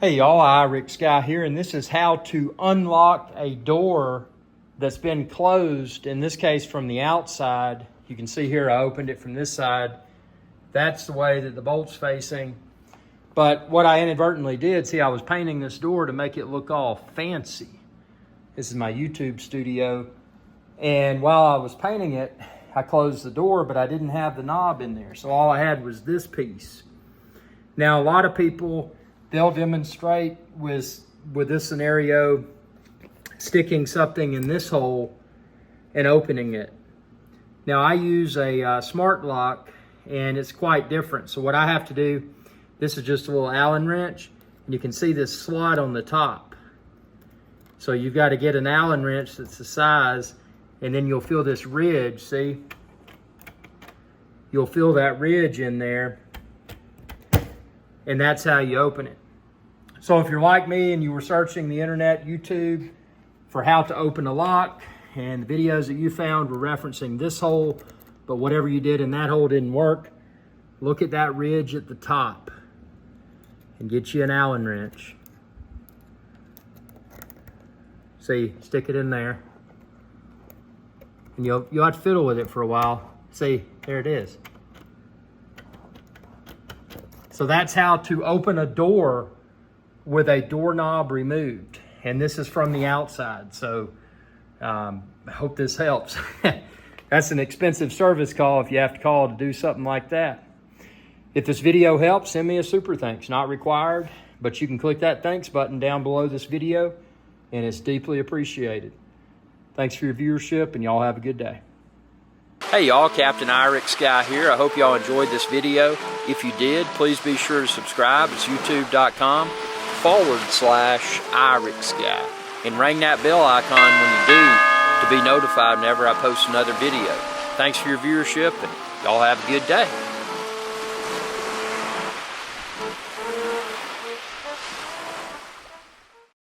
Hey y'all, Rick Guy here, and this is how to unlock a door that's been closed, in this case from the outside. You can see here I opened it from this side. That's the way that the bolt's facing. But what I inadvertently did, see, I was painting this door to make it look all fancy. This is my YouTube studio. And while I was painting it, I closed the door, but I didn't have the knob in there. So all I had was this piece. Now, a lot of people, they'll demonstrate with this scenario, sticking something in this hole and opening it. Now I use a smart lock, and it's quite different. So what I have to do, this is just a little Allen wrench, and you can see this slot on the top. So you've got to get an Allen wrench that's the size, and then you'll feel this ridge, see? You'll feel that ridge in there, and that's how you open it. So if you're like me and you were searching the internet, YouTube, for how to open a lock, and the videos that you found were referencing this hole, but whatever you did in that hole didn't work, look at that ridge at the top and get you an Allen wrench. See, stick it in there. And you'll have to fiddle with it for a while. See, there it is. So that's how to open a door with a doorknob removed. And this is from the outside, so I hope this helps. That's an expensive service call if you have to call to do something like that. If this video helps, send me a super thanks. Not required, but you can click that thanks button down below this video, and it's deeply appreciated. Thanks for your viewership, and y'all have a good day. Hey y'all, Captain Rick Guy here. I hope y'all enjoyed this video. If you did, please be sure to subscribe. It's youtube.com/iRickSky. And ring that bell icon when you do to be notified whenever I post another video. Thanks for your viewership, and y'all have a good day.